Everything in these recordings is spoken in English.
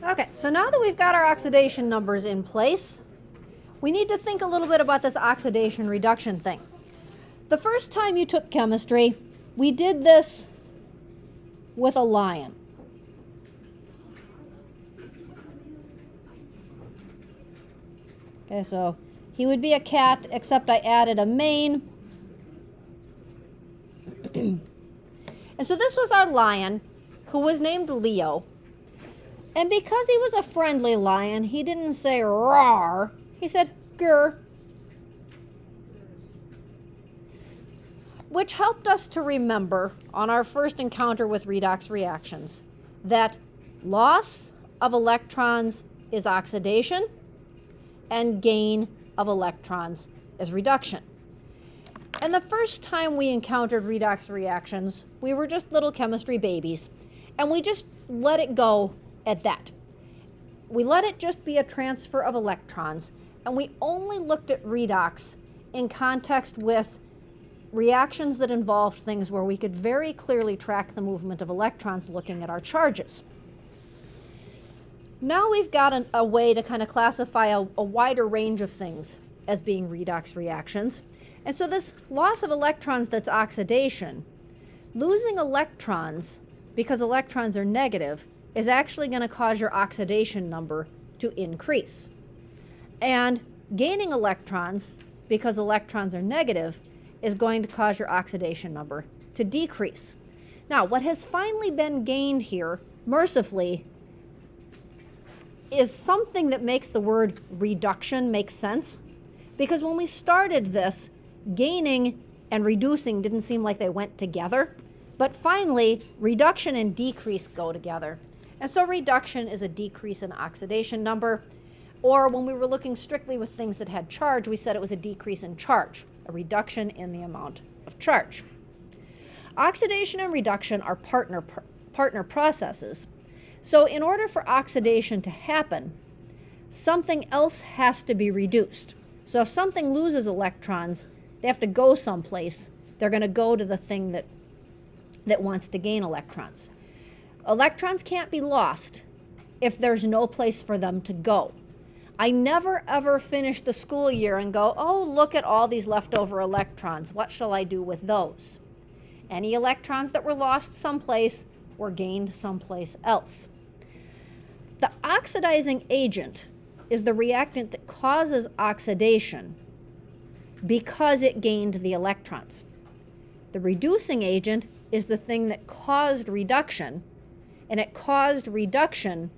Okay, so now that we've got our oxidation numbers in place, we need to think a little bit about this oxidation reduction thing. The first time you took chemistry, we did this with a lion. Okay, so he would be a cat, except I added a mane. And so this was our lion, who was named Leo. And because he was a friendly lion, he didn't say roar, he said grr. Which helped us to remember on our first encounter with redox reactions that loss of electrons is oxidation and gain of electrons is reduction. And the first time we encountered redox reactions, we were just little chemistry babies, and we just let it go at that. We let it just be a transfer of electrons, and we only looked at redox in context with reactions that involved things where we could very clearly track the movement of electrons looking at our charges. Now we've got a way to kind of classify a wider range of things as being redox reactions. And so this loss of electrons that's oxidation, losing electrons because electrons are negative is actually going to cause your oxidation number to increase. And gaining electrons because electrons are negative is going to cause your oxidation number to decrease. Now, what has finally been gained here, mercifully, is something that makes the word reduction make sense. Because when we started this, gaining and reducing didn't seem like they went together. But finally, reduction and decrease go together. And so reduction is a decrease in oxidation number. Or when we were looking strictly with things that had charge, we said it was a decrease in charge, a reduction in the amount of charge. Oxidation and reduction are partner processes. So in order for oxidation to happen, something else has to be reduced. So if something loses electrons, they have to go someplace. They're going to go to the thing that wants to gain electrons. Electrons can't be lost if there's no place for them to go. I never ever finish the school year and go, oh, look at all these leftover electrons. What shall I do with those? Any electrons that were lost someplace were gained someplace else. The oxidizing agent is the reactant that causes oxidation because it gained the electrons. The reducing agent is the thing that caused reduction, and it caused reduction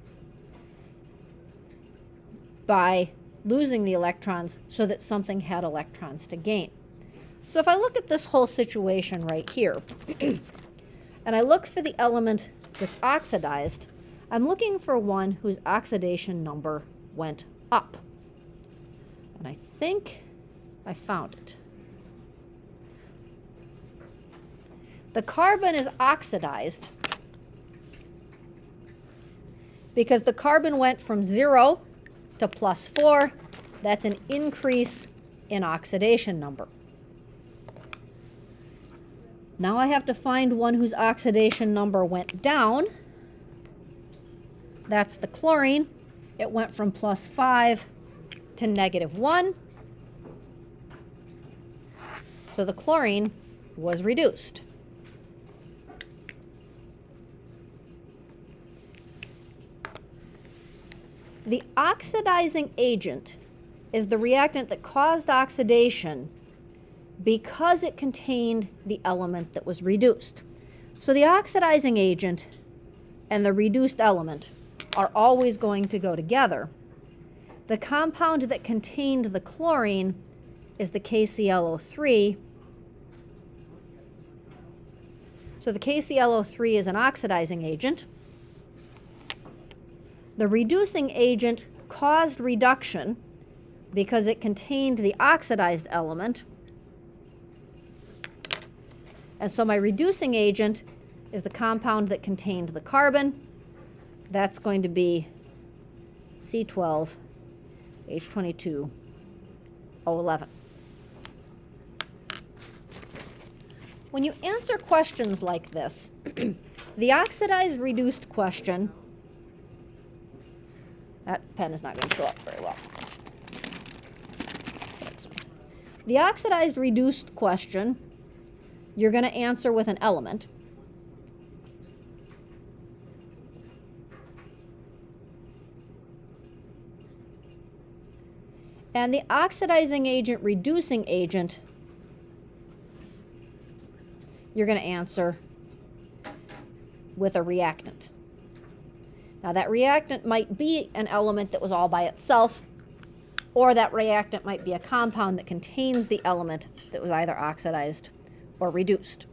by losing the electrons so that something had electrons to gain. So if I look at this whole situation right here, and I look for the element that's oxidized, I'm looking for one whose oxidation number went up. And I think I found it. The carbon is oxidized because the carbon went from 0 to +4. That's an increase in oxidation number. Now I have to find one whose oxidation number went down. That's the chlorine. It went from +5 to -1. So the chlorine was reduced. The oxidizing agent is the reactant that caused oxidation because it contained the element that was reduced. So the oxidizing agent and the reduced element are always going to go together. The compound that contained the chlorine is the KClO3. So the KClO3 is an oxidizing agent. The reducing agent caused reduction because it contained the oxidized element. And so my reducing agent is the compound that contained the carbon. That's going to be C12H22O11. When you answer questions like this, the oxidized reduced question That pen is not going to show up very well. The oxidized reduced question, you're going to answer with an element. And the oxidizing agent, reducing agent, you're going to answer with a reactant. Now that reactant might be an element that was all by itself, or that reactant might be a compound that contains the element that was either oxidized or reduced.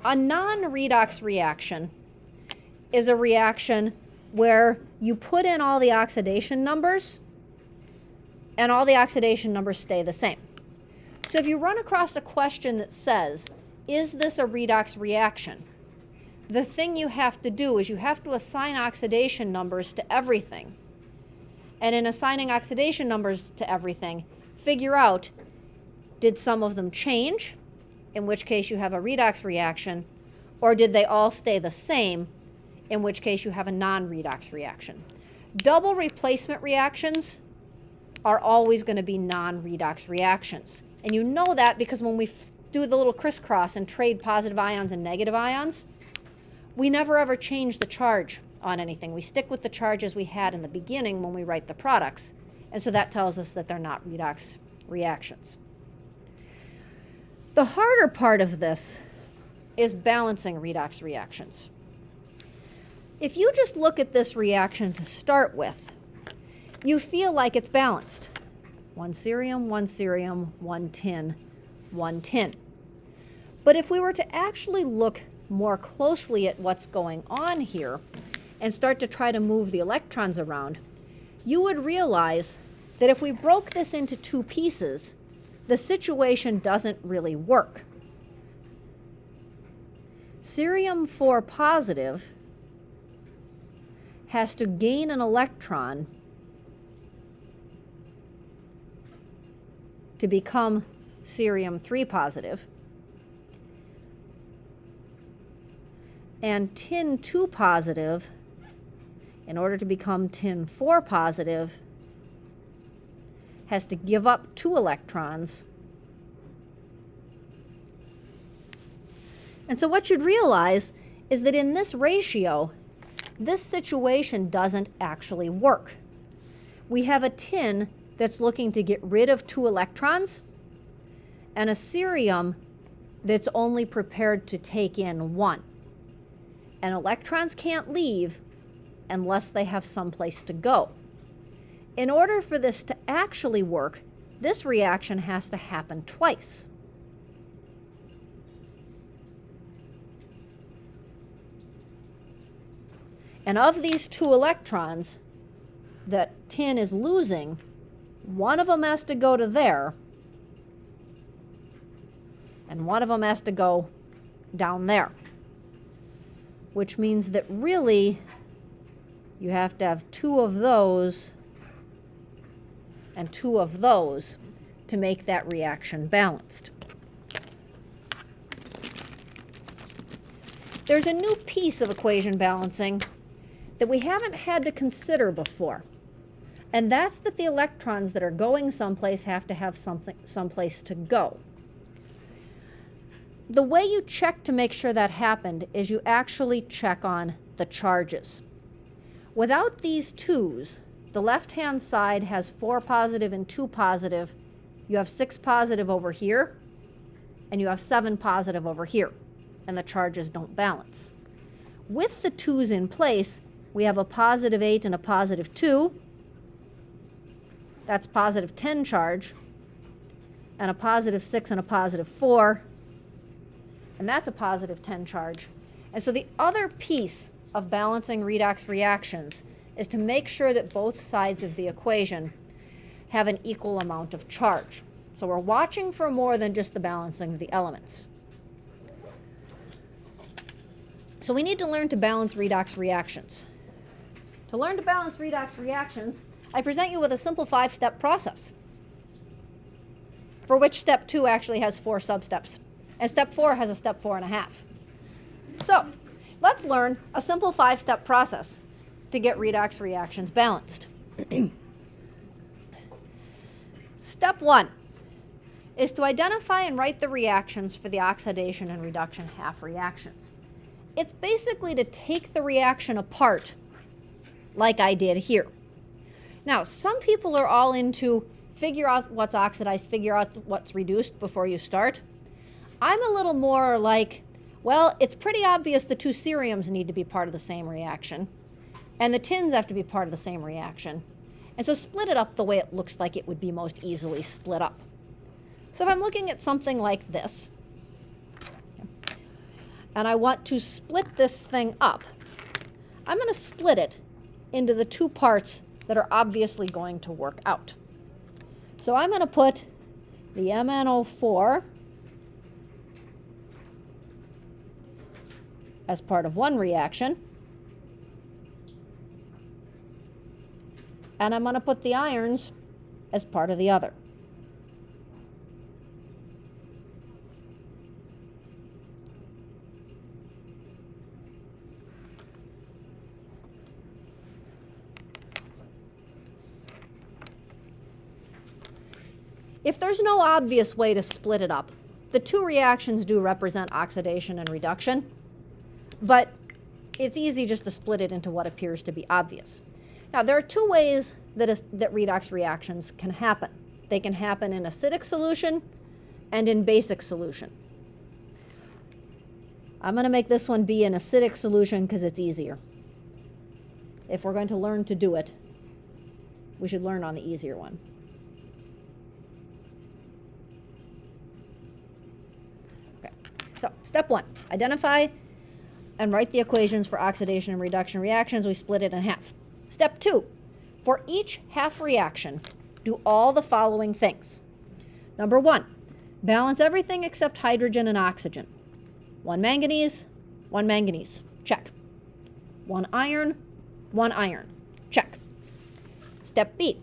A non-redox reaction is a reaction where you put in all the oxidation numbers and all the oxidation numbers stay the same. So if you run across a question that says, is this a redox reaction? The thing you have to do is you have to assign oxidation numbers to everything. And in assigning oxidation numbers to everything, figure out, did some of them change, in which case you have a redox reaction, or did they all stay the same, in which case you have a non-redox reaction. Double replacement reactions are always going to be non-redox reactions. And you know that because when we do the little crisscross and trade positive ions and negative ions, we never ever change the charge on anything. We stick with the charges we had in the beginning when we write the products. And so that tells us that they're not redox reactions. The harder part of this is balancing redox reactions. If you just look at this reaction to start with, you feel like it's balanced. 1 cerium, 1 cerium, 1 tin, 1 tin. But if we were to actually look more closely at what's going on here and start to try to move the electrons around, you would realize that if we broke this into two pieces, the situation doesn't really work. Cerium 4 positive has to gain an electron to become cerium 3 positive. And tin 2 positive, in order to become tin 4 positive, has to give up 2 electrons. And so what you'd realize is that in this ratio, this situation doesn't actually work. We have a tin that's looking to get rid of 2 electrons and a cerium that's only prepared to take in 1. And electrons can't leave unless they have someplace to go. In order for this to actually work, this reaction has to happen twice. And of these 2 electrons that tin is losing, one of them has to go to there, and one of them has to go down there. Which means that really you have to have 2 of those and 2 of those to make that reaction balanced. There's a new piece of equation balancing that we haven't had to consider before. And that's that the electrons that are going someplace have to have someplace to go. The way you check to make sure that happened is you actually check on the charges. Without these 2's, the left-hand side has 4 positive and 2 positive. You have 6 positive over here, and you have 7 positive over here, and the charges don't balance. With the 2's in place, we have a positive 8 and a positive 2. That's positive 10 charge, and a positive 6 and a positive 4, and that's a positive 10 charge. And so the other piece of balancing redox reactions is to make sure that both sides of the equation have an equal amount of charge. So we're watching for more than just the balancing of the elements. So we need to learn to balance redox reactions. To learn to balance redox reactions, I present you with a simple 5-step process, for which step 2 actually has 4 substeps, and step 4 has a step 4.5. So let's learn a simple 5-step process to get redox reactions balanced. Step 1 is to identify and write the reactions for the oxidation and reduction half reactions. It's basically to take the reaction apart like I did here. Now, some people are all into figure out what's oxidized, figure out what's reduced before you start. I'm a little more like, well, it's pretty obvious the two ceriums need to be part of the same reaction, and the tins have to be part of the same reaction. And so split it up the way it looks like it would be most easily split up. So if I'm looking at something like this, and I want to split this thing up, I'm going to split it into the two parts that are obviously going to work out. So I'm going to put the MnO4 as part of one reaction, and I'm going to put the irons as part of the other. If there's no obvious way to split it up, the two reactions do represent oxidation and reduction, but it's easy just to split it into what appears to be obvious. Now, there are two ways that redox reactions can happen. They can happen in acidic solution and in basic solution. I'm going to make this one be an acidic solution because it's easier. If we're going to learn to do it, we should learn on the easier one. So, step 1, identify and write the equations for oxidation and reduction reactions. We split it in half. Step 2, for each half reaction, do all the following things. Number 1, balance everything except hydrogen and oxygen. 1 manganese, check. 1 iron, check. Step B,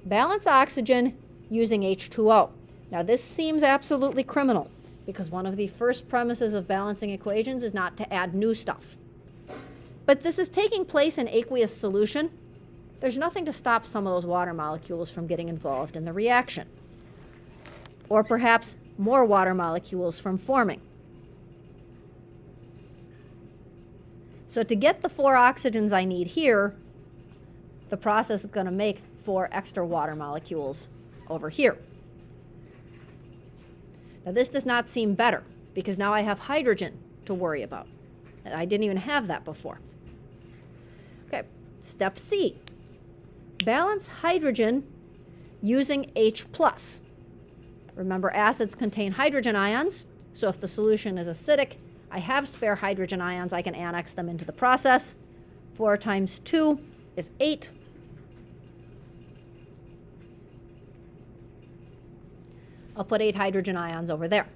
balance oxygen using H2O. Now this seems absolutely criminal, because one of the first premises of balancing equations is not to add new stuff. But this is taking place in aqueous solution. There's nothing to stop some of those water molecules from getting involved in the reaction, or perhaps more water molecules from forming. So to get the 4 oxygens I need here, the process is going to make 4 extra water molecules over here. Now this does not seem better, because now I have hydrogen to worry about. I didn't even have that before. Okay, step C. Balance hydrogen using H+. Remember, acids contain hydrogen ions, so if the solution is acidic, I have spare hydrogen ions, I can annex them into the process. 4 times 2 is 8. I'll put 8 hydrogen ions over there.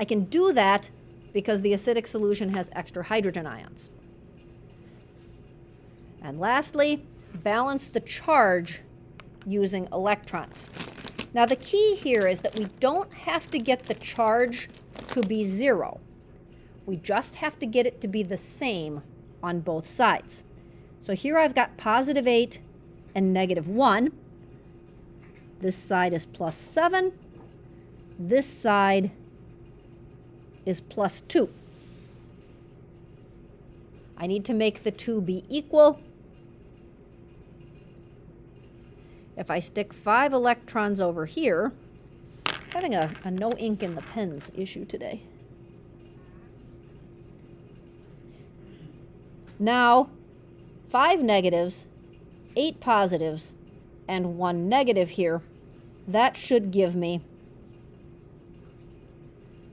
I can do that because the acidic solution has extra hydrogen ions. And lastly, balance the charge using electrons. Now the key here is that we don't have to get the charge to be 0. We just have to get it to be the same on both sides. So here I've got +8 and -1. This side is +7. This side is +2. I need to make the 2 be equal. If I stick 5 electrons over here, I'm having a no ink in the pens issue today. Now, 5 negatives, 8 positives, and 1 negative here. That should give me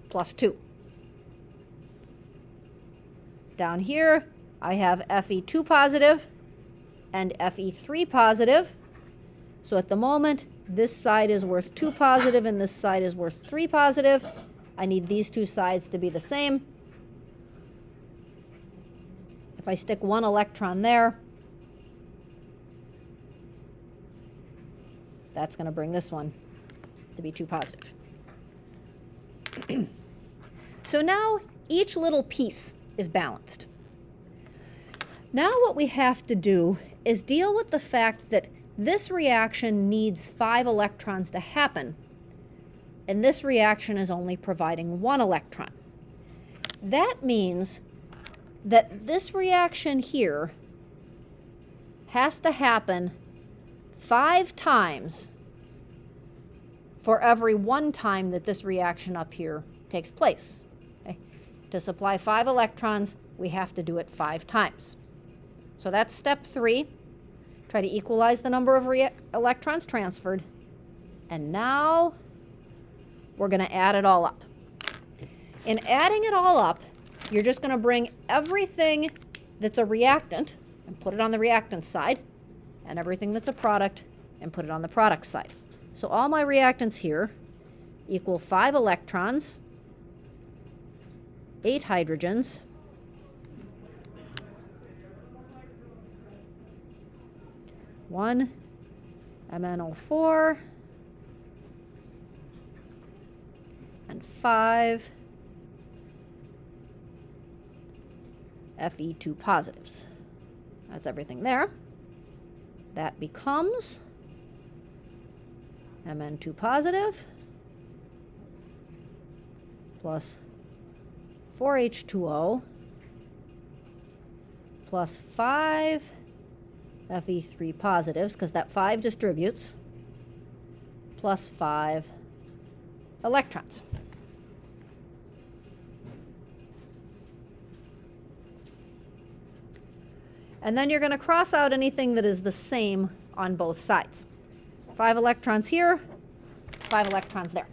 +2. Down here, I have Fe2 positive and Fe3 positive. So at the moment, this side is worth 2 positive and this side is worth 3 positive. I need these two sides to be the same. If I stick 1 electron there, that's going to bring this one to be 2 positive. So now each little piece is balanced. Now what we have to do is deal with the fact that this reaction needs 5 electrons to happen, and this reaction is only providing 1 electron. That means that this reaction here has to happen 5 times for every 1 time that this reaction up here takes place. Okay? To supply 5 electrons, we have to do it 5 times. So that's step 3. Try to equalize the number of electrons transferred. And now we're going to add it all up. In adding it all up, you're just going to bring everything that's a reactant and put it on the reactant side, and everything that's a product and put it on the product side. So all my reactants here equal 5 electrons, 8 hydrogens, 1 MnO4, and 5 Fe2 positives. That's everything there. That becomes Mn2 positive plus 4H2O plus 5 Fe3 positives, because that 5 distributes, plus 5 electrons. And then you're going to cross out anything that is the same on both sides. 5 electrons here, 5 electrons there.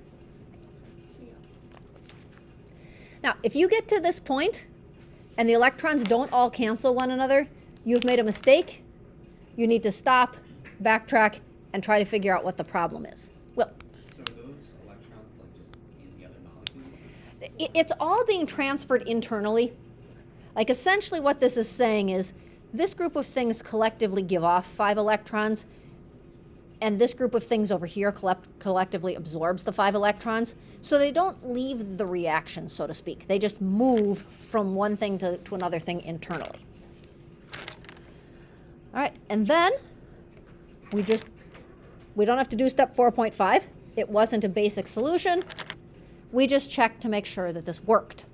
Now, if you get to this point and the electrons don't all cancel one another, you've made a mistake. You need to stop, backtrack, and try to figure out what the problem is. Well, so are those electrons like just in the other molecules? It's all being transferred internally. Like essentially what this is saying is this group of things collectively give off 5 electrons, and this group of things over here collectively absorbs the 5 electrons. So they don't leave the reaction, so to speak. They just move from one thing to another thing internally. All right, and then we don't have to do step 4.5. It wasn't a basic solution. We just checked to make sure that this worked.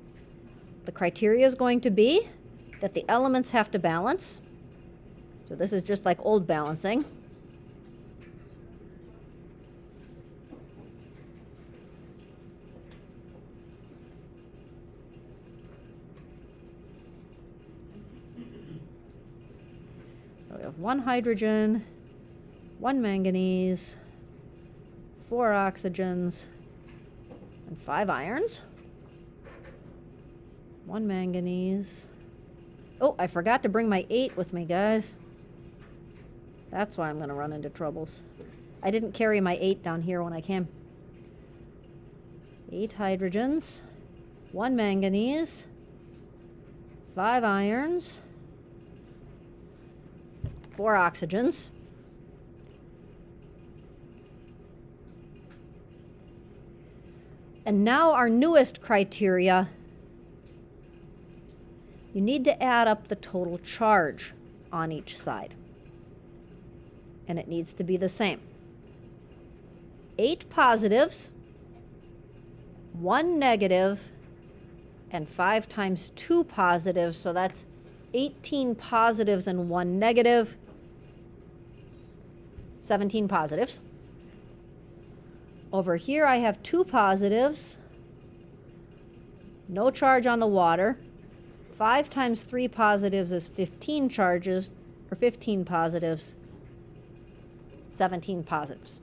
The criteria is going to be that the elements have to balance. So this is just like old balancing. So we have 1 hydrogen, 1 manganese, 4 oxygens, and 5 irons. 1 manganese. Oh, I forgot to bring my 8 with me, guys. That's why I'm going to run into troubles. I didn't carry my 8 down here when I came. 8 hydrogens, 1 manganese, 5 irons, 4 oxygens, and now our newest criteria. You need to add up the total charge on each side. And it needs to be the same. 8 positives, 1 negative, and 5 times 2 positives. So that's 18 positives and 1 negative, 17 positives. Over here I have 2 positives, no charge on the water. 5 times 3 positives is 15 charges, or 15 positives, 17 positives.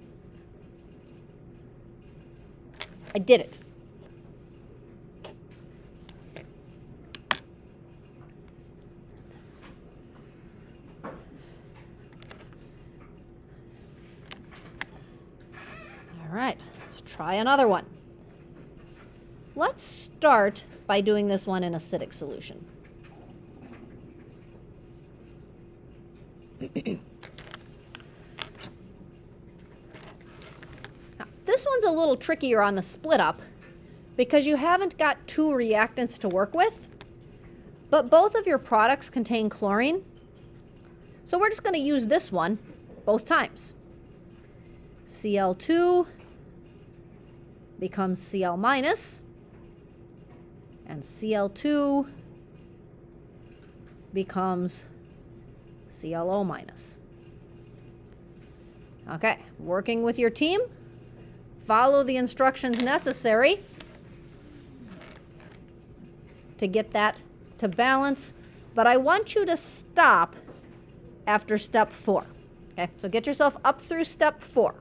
I did it. All right, let's try another one. Let's start by doing this one in acidic solution. Now, this one's a little trickier on the split up because you haven't got 2 reactants to work with, but both of your products contain chlorine, So we're just going to use this one both times. Cl2 becomes Cl minus, and Cl2 becomes ClO minus. Okay, working with your team, follow the instructions necessary to get that to balance, but I want you to stop after step 4. Okay, so get yourself up through step 4.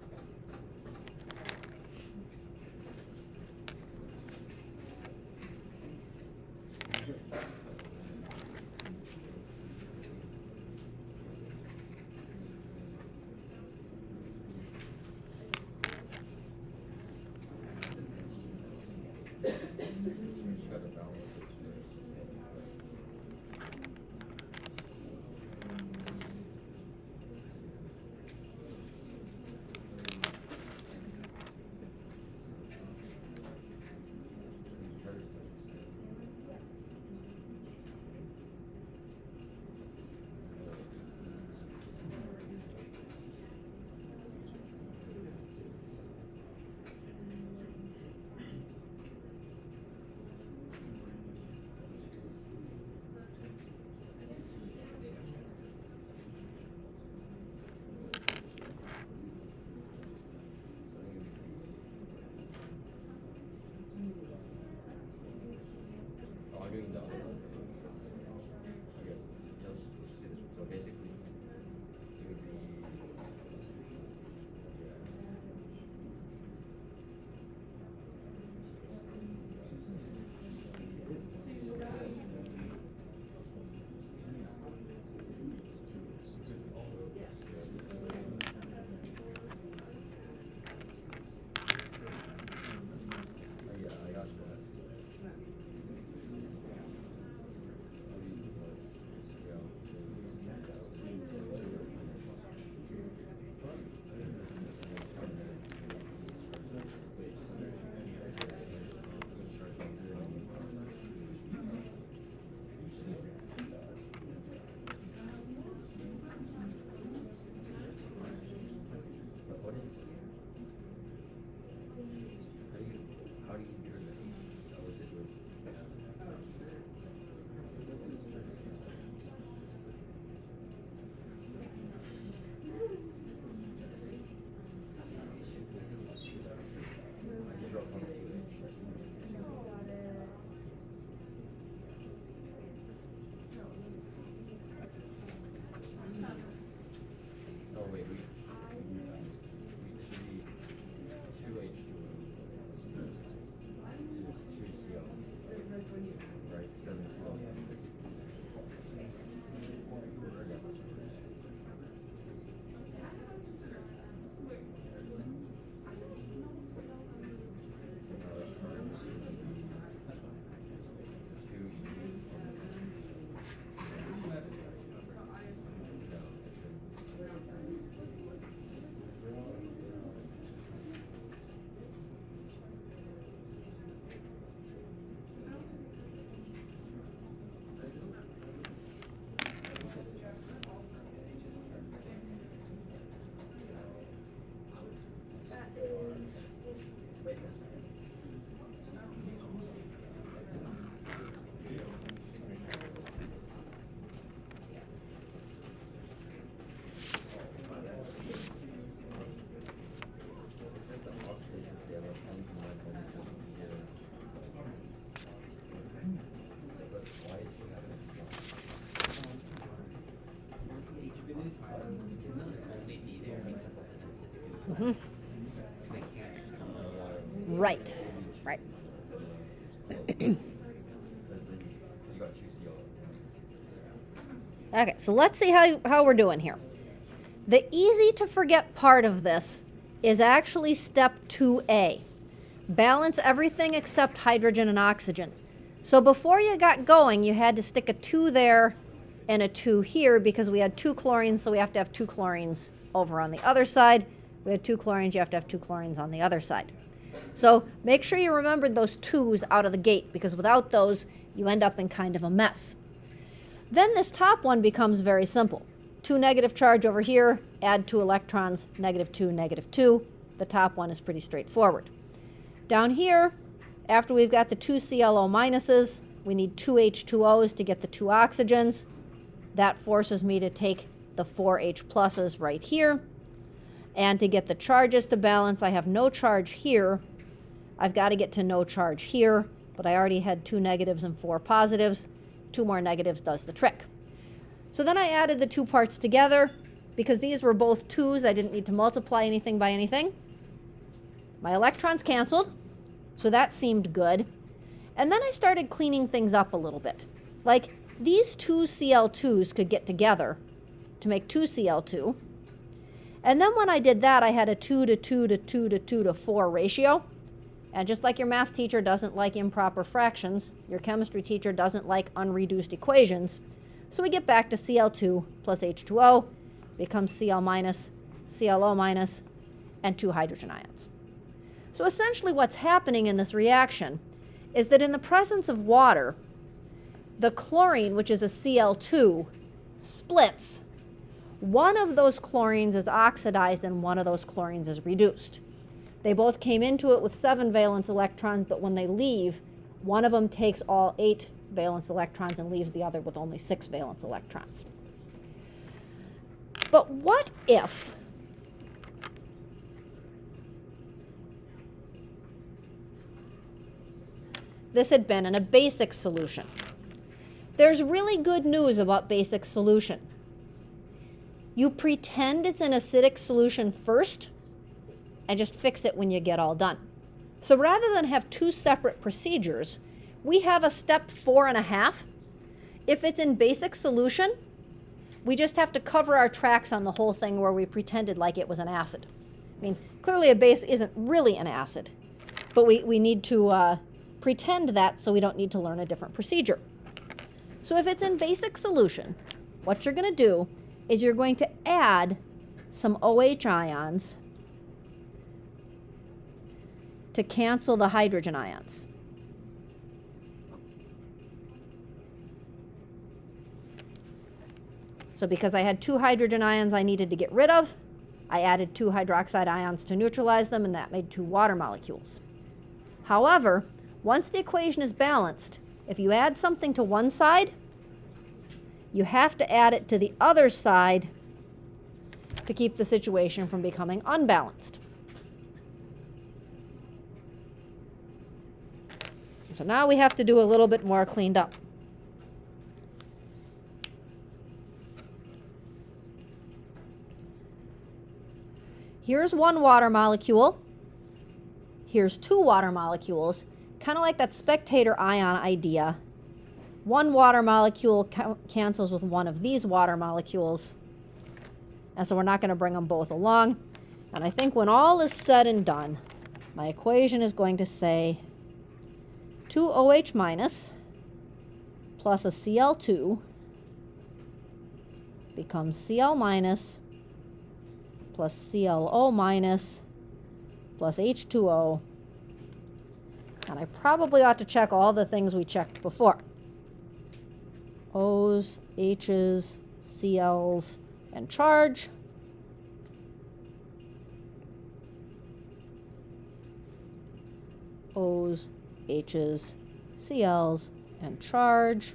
So they can't just come Right, right. Okay, so let's see how we're doing here. The easy to forget part of this is actually step 2A. Balance everything except hydrogen and oxygen. So before you got going, you had to stick a 2 there and a 2 here because we had 2 chlorines, so we have to have 2 chlorines over on the other side. We had 2 chlorines, you have to have 2 chlorines on the other side. So make sure you remembered those 2's out of the gate, because without those, you end up in kind of a mess. Then this top one becomes very simple. 2 negative charge over here, add 2 electrons, -2, -2. The top one is pretty straightforward. Down here, after we've got the 2 ClO minuses, we need 2 H2Os to get the 2 oxygens. That forces me to take the 4 H pluses right here. And to get the charges to balance, I have no charge here. I've got to get to no charge here, but I already had 2 negatives and 4 positives. 2 more negatives does the trick. So then I added the 2 parts together. Because these were both 2s, I didn't need to multiply anything by anything. My electrons canceled, so that seemed good. And then I started cleaning things up a little bit. Like, these 2 Cl2s could get together to make 2 Cl2. And then when I did that, I had a 2 to 2 to 2 to 2 to 4 ratio. And just like your math teacher doesn't like improper fractions, your chemistry teacher doesn't like unreduced equations. So we get back to Cl2 plus H2O, becomes Cl minus, ClO minus, and 2 hydrogen ions. So essentially what's happening in this reaction is that in the presence of water, the chlorine, which is a Cl2, splits. One of those chlorines is oxidized and one of those chlorines is reduced. They both came into it with 7 valence electrons, but when they leave, one of them takes all 8 valence electrons and leaves the other with only 6 valence electrons. But what if this had been in a basic solution? There's really good news about basic solution. You pretend it's an acidic solution first and just fix it when you get all done. So rather than have 2 separate procedures, we have a step 4.5. If it's in basic solution, we just have to cover our tracks on the whole thing where we pretended like it was an acid. I mean, clearly a base isn't really an acid, but we need to pretend that so we don't need to learn a different procedure. So if it's in basic solution, what you're going to do is you're going to add some OH ions to cancel the hydrogen ions. So because I had 2 hydrogen ions I needed to get rid of, I added 2 hydroxide ions to neutralize them, and that made 2 water molecules. However, once the equation is balanced, if you add something to one side, you have to add it to the other side to keep the situation from becoming unbalanced. So now we have to do a little bit more cleaned up. Here's 1 water molecule. Here's 2 water molecules, kind of like that spectator ion idea. 1 water molecule cancels with 1 of these water molecules. And so we're not going to bring them both along. And I think when all is said and done, my equation is going to say 2 OH minus plus a Cl2 becomes Cl minus plus ClO minus plus H2O. And I probably ought to check all the things we checked before. O's, H's, Cl's, and charge. O's, H's, Cl's, and charge.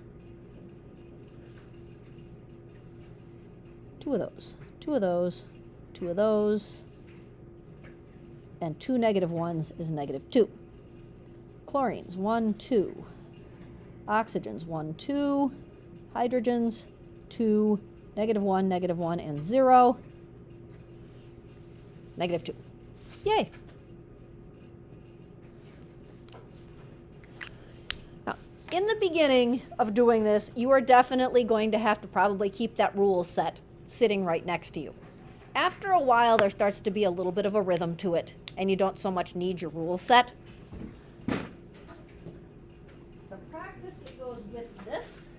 2 of those, 2 of those, 2 of those, and 2 negative ones is -2. Chlorines, 1, 2. Oxygens, 1, 2. Hydrogens, 2. -1, -1, and 0. -2. Yay. Now, in the beginning of doing this, you are definitely going to have to probably keep that rule set sitting right next to you. After a while, there starts to be a little bit of a rhythm to it, and you don't so much need your rule set. The practice that goes with this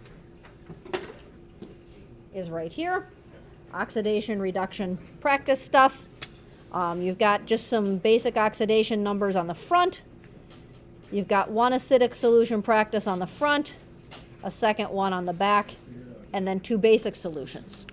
is right here. Oxidation, reduction, practice stuff. You've got just some basic oxidation numbers on the front. You've got 1 acidic solution practice on the front, a second one on the back, and then 2 basic solutions.